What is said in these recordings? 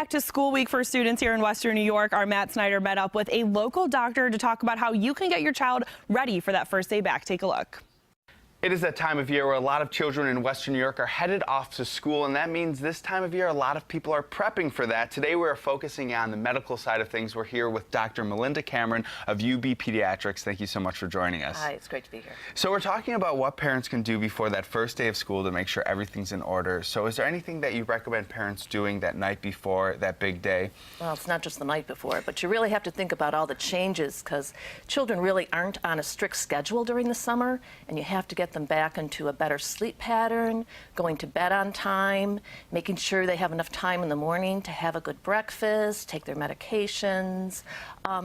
Back to school week for students here in Western New York. Our Matt Snyder met up with a local doctor to talk about how you can get your child ready for that first day back. Take a look. It is that time of year where a lot of children in Western New York are headed off to school, and that means this time of year a lot of people are prepping for that. Today we're focusing on the medical side of things. We're here with Dr. Melinda Cameron of UB Pediatrics. Thank you so much for joining us. Hi, it's great to be here. So we're talking about what parents can do before that first day of school to make sure everything's in order. So is there anything that you recommend parents doing that night before that big day? Well, it's not just the night before, but you really have to think about all the changes because children really aren't on a strict schedule during the summer, and you have to get them back into a better sleep pattern, going to bed on time, making sure they have enough time in the morning to have a good breakfast, take their medications,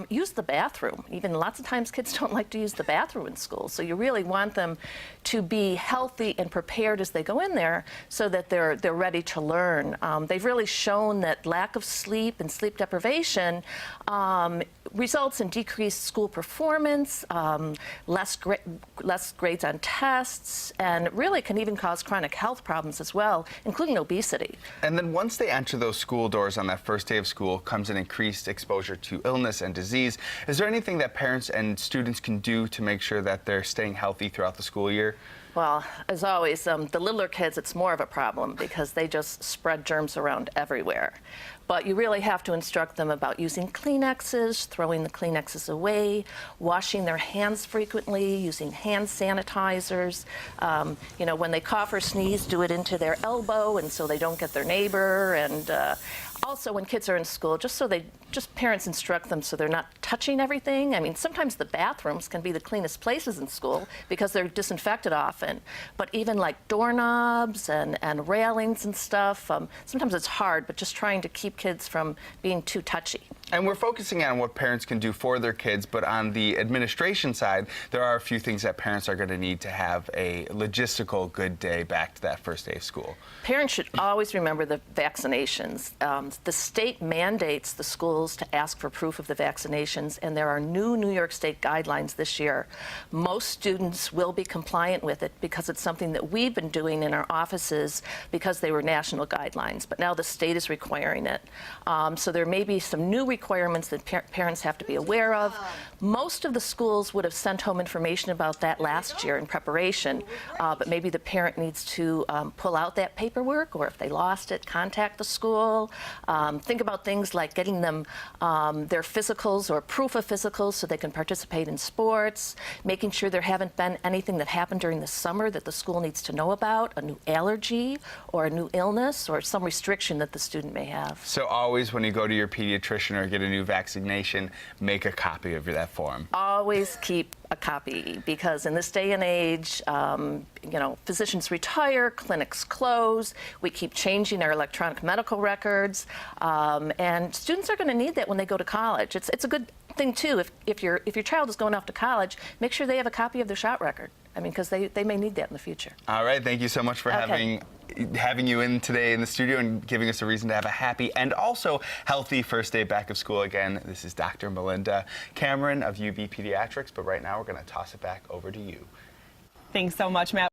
use the bathroom. Even lots of times kids don't like to use the bathroom in school, so you really want them to be healthy and prepared as they go in there so that they're ready to learn. They've really shown that lack of sleep and sleep deprivation results in decreased school performance, less grades on tests, and really can even cause chronic health problems as well, including obesity. And then once they enter those school doors on that first day of school comes an increased exposure to illness and disease. Is there anything that parents and students can do to make sure that they're staying healthy throughout the school year? Well, as always, the littler kids, it's more of a problem because they just spread germs around everywhere. But you really have to instruct them about using Kleenexes, throwing the Kleenexes away, washing their hands frequently, using hand sanitizers. You know, when they cough or sneeze, do it into their elbow and so they don't get their neighbor. And also when kids are in school, just parents instruct them so they're not touching everything. I mean, sometimes the bathrooms can be the cleanest places in school because they're disinfected often. But even like doorknobs and railings and stuff, sometimes it's hard, but just trying to keep kids from being too touchy. And we're focusing on what parents can do for their kids, but on the administration side, there are a few things that parents are going to need to have a logistical good day back to that first day of school. Parents should always remember the vaccinations. The state mandates the schools to ask for proof of the vaccinations, and there are new New York State guidelines this year. Most students will be compliant with it because it's something that we've been doing in our offices because they were national guidelines, but now the state is requiring it. So there may be some new requirements that parents have to be aware of. Most of the schools would have sent home information about that last year in preparation, but maybe the parent needs to pull out that paperwork, or if they lost it, contact the school. Think about things like getting them their physicals or proof of physicals so they can participate in sports, making sure there haven't been anything that happened during the summer that the school needs to know about, a new allergy or a new illness or some restriction that the student may have. So always when you go to your pediatrician or get a new vaccination, make a copy of that form. Always keep a copy because in this day and age, you know, physicians retire, clinics close, we keep changing our electronic medical records, and students are going to need that when they go to college. It's a good thing too if your child is going off to college, make sure they have a copy of their shot record. I mean, because they may need that in the future. All right, thank you so much for having you in today in the studio and giving us a reason to have a happy and also healthy first day back of school. Again, this is Dr. Melinda Cameron of UB Pediatrics, but right now we're going to toss it back over to you. Thanks so much, Matt.